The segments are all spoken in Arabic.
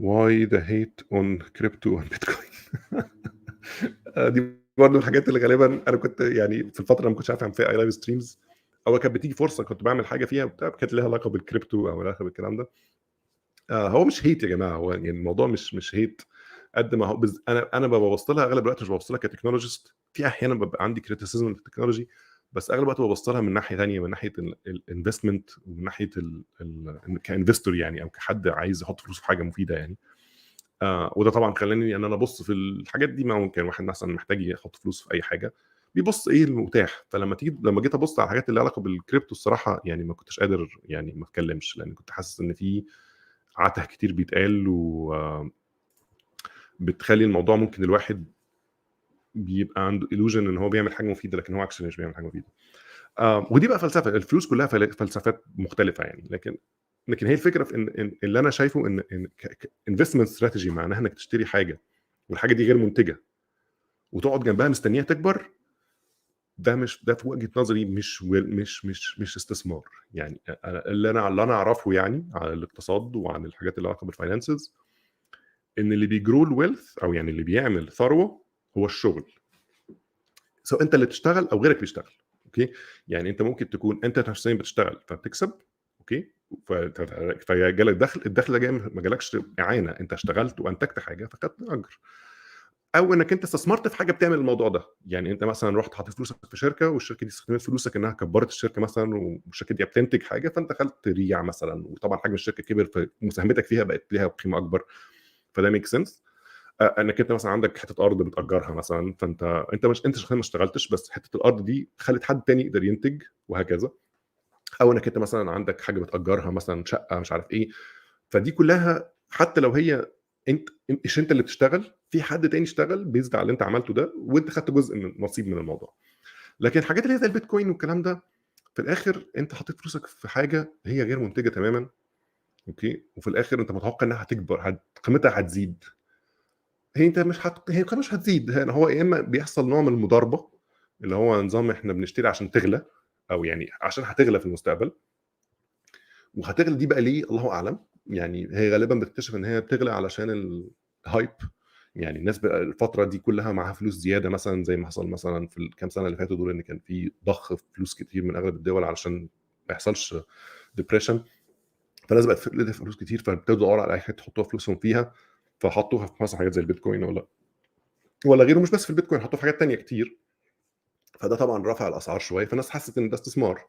why the hate on crypto and bitcoin. دي برضه من الحاجات اللي غالبًا أنا كنت يعني في الفترة اللي ما كنتش عارف أعمل فيها أي live streams، أو كانت بتيجي فرصة كنت باعمل حاجة فيها وبتاع، كانت ليها علاقة بالكريبتو أو ليها علاقة بالكلام ده. هو مش hate يا جماعة، هو يعني الموضوع مش hate قد ما هو أنا بابُص لها أغلب الوقت، مش بابُص لها كtechnologist. في أحيانًا بابقى عندي criticism للتكنولوجي، بس أغلب الوقت بابُص لها من ناحية تانية، من ناحية الinvestment ومن ناحية كinvestor يعني، أو كحد عايز يحُط فلوسه في حاجة مفيدة يعني. وده طبعًا خلّاني إن أنا أبُص في الحاجات دي. ما ممكن واحد مثلًا محتاج يحُط فلوسه في أي حاجة، بيبُص إيه المتاح. لمّا جيت أبُص على الحاجات اللي ليها علاقة بالcrypto الصراحة يعني ما كنتش قادر يعني ما أتكلّمش، لإن كنت حاسس إن في عَتَه كتير بيتقال، بتخلّي الموضوع ممكن الواحد بيبقى عنده illusion إن هو بيعمل حاجة مفيدة، لكن هو actually مش بيعمل حاجة مفيدة. ودي بقى فلسفة، الفلوس كلّها فلسفات مختلفة يعني. لكن هي الفكرة في إن اللي أنا شايفه إن investment strategy معناها إنّك تشتري حاجة والحاجة دي غير مُنتجة وتقعد جنبها مستنيها تكبر. ده في وجهة نظري مش استثمار. يعني أنا اللي أنا أعرفه يعني عن الاقتصاد وعن الحاجات اللي لها علاقة بالfinances، إن اللي بيgrow الwealth أو يعني اللي بيعمل ثروة هو الشغل، سواء أنت اللي بتشتغل أو غيرك بيشتغل. أوكي، يعني أنت ممكن تكون أنت شخصيًا بتشتغل فبتكسب. أوكي، فجالك دخل، الدخل ده جاي ما جالكش إعانة، أنت اشتغلت وأنتجت حاجة فخدت أجر. أو إنك أنت استثمرت في حاجة بتعمل الموضوع ده. يعني أنت مثلًا رُحت حطيت فلوسك في شركة، والشركة دي استخدمت فلوسك إنها كبّرت الشركة مثلًا، والشركة دي بتنتج حاجة، فأنت خدت ريع مثلًا، وطبعًا حجم الشركة كبر فمساهمتك فيها بقت ليها قيمة أكبر، فده make sense. إنك أنت مثلًا عندك حتة أرض بتأجرها مثلًا، أنت شخصيًا ما اشتغلتش، بس حتة الأرض دي خلت حد تاني يقدر ينتج وهكذا. أو إنك أنت مثلًا عندك حاجة بتأجرها مثلًا شقة مش عارف إيه. فدي كلها حتى لو هي مش أنت اللي بتشتغل، في حد تاني اشتغل based على اللي أنت عملته ده، وأنت خدت جزء من نصيب من الموضوع. لكن الحاجات اللي هي زي البيتكوين والكلام ده، في الآخر أنت حطيت فلوسك في حاجة هي غير منتجة تمامًا. أوكي، وفي الآخر أنت متوقع إنها هتكبر، قيمتها هتزيد. هي قيمتها مش هتزيد، هو يا إما بيحصل نوع من المضاربة، اللي هو نظام إحنا بنشتري عشان تغلى، أو يعني عشان هتغلى في المستقبل. وهتغلى دي بقى ليه الله أعلم. يعني هي غالبًا بتكتشف إن هي بتغلى علشان الhype. يعني الناس بقى الفترة دي كلّها معاها فلوس زيادة مثلًا، زي ما حصل مثلًا في الكام سنة اللي فاتوا دول، إن كان في ضخ فلوس كتير من أغلب الدول علشان ما يحصلش depression. فالناس بقت تدفع فلوس كتير، فابتدوا يدوروا على أي حتة يحطوها فلوسهم فيها، فحطوها في مثلًا حاجات زي البيتكوين والّا غيره. مش بس في البيتكوين، حطوها في حاجات تانية كتير. فده طبعًا رفع الأسعار شوية، فالناس حست إن ده استثمار.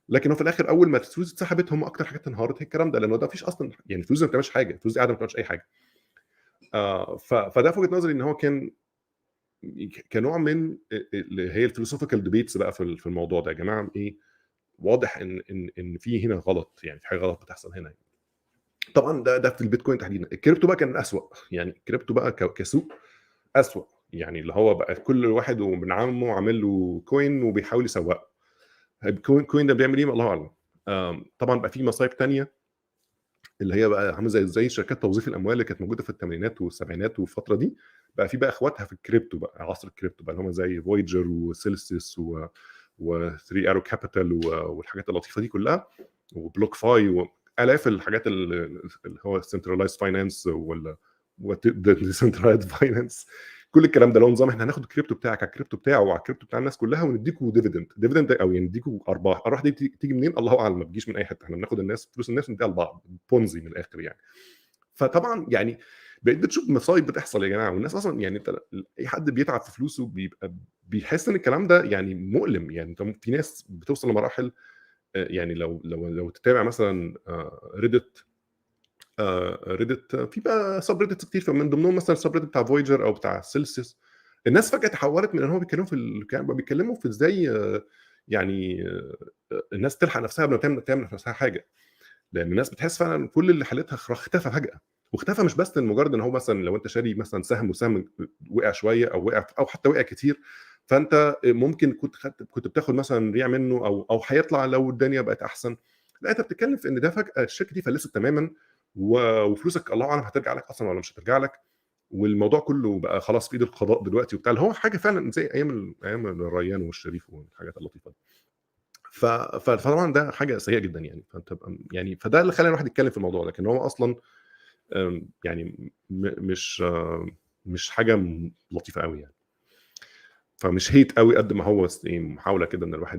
لكن هو في الآخر أول ما الفلوس اتسحبت، هم أكتر حاجات انهارت هي الكلام ده، لأنه ده ما فيش أصلًا يعني الفلوس دي ما بتعملش حاجة، الفلوس دي قاعدة ما بتعملش أي حاجة. فده في وجهة نظري إن هو كان كنوع من اللي هي الphilosophical debates بقى في الموضوع ده. يا جماعة إيه، واضح إن في هنا غلط، يعني في حاجة غلط بتحصل هنا. طبعًا ده في البيتكوين تحديدًا. الكريبتو بقى كان أسوأ. يعني الكريبتو بقى كسوق أسوأ. يعني اللي هو بقى كل واحد وابن عمه عامل له coin وبيحاول يسوّقه. الcoin ده بيعمل إيه الله أعلم. طبعًا بقى في مصايب تانية، اللي هي بقى عامله زي شركات توظيف الأموال اللي كانت موجودة في الثمانينات والسبعينات والفترة دي. بقى في بقى إخواتها في الكريبتو بقى، عصر الكريبتو بقى، اللي هم زي Voyager وCelsius و3 Arrow Capital والحاجات اللطيفة دي كلها، وBlockFi وآلاف الحاجات اللي هو centralized finance decentralized finance. كل الكلام ده اللي هو نظام إحنا هناخد الكريبتو بتاعك على الكريبتو بتاعه وعلى الكريبتو بتاع الناس كلها، ونديكم dividend أو يعني نديكم أرباح. الأرباح دي تيجي منين الله أعلم، ما بتجيش من أي حتة. إحنا بناخد فلوس الناس ونديها لبعض، بونزي من الآخر يعني. فطبعًا يعني بقيت بتشوف مصايب بتحصل يا جماعة، والناس أصلًا يعني أنت أي حد بيتعب في فلوسه بيبقى بيحس إن الكلام ده يعني مؤلم. يعني أنت في ناس بتوصل لمراحل، يعني لو تتابع مثلًا Reddit. Reddit في بقى subreddits كتير، فمن ضمنهم مثلًا الsubreddit بتاع Voyager أو بتاع Celsius. الناس فجأة تحوّلت من إن هو بيتكلموا بقوا بيتكلموا في إزاي يعني الناس تلحق نفسها قبل ما تعمل في نفسها حاجة. لأن الناس بتحس فعلًا كل اللي حيلتها اختفى فجأة. واختفى مش بس لمجرد إن هو مثلًا لو أنت شاري مثلًا سهم وسهم وقع شوية أو حتى وقع كتير، فأنت ممكن كنت بتاخد مثلًا ريع منه أو هيطلع لو الدنيا بقت أحسن. لأ، أنت بتتكلم في إن ده فجأة الشركة دي فلست تمامًا، وفلوسك الله أعلم هترجع لك أصلًا والّا مش هترجع لك. والموضوع كله بقى خلاص في إيد القضاء دلوقتي وبتاع، اللي هو حاجة فعلًا زي أيام الريان والشريف والحاجات اللطيفة دي. فطبعًا ده حاجة سيئة جدًا يعني. فده اللي خلّى الواحد يتكلم في الموضوع، لكن هو أصلًا يعني مش حاجة لطيفة أوي يعني. فمش hate أوي قد ما هو محاولة كده إن الواحد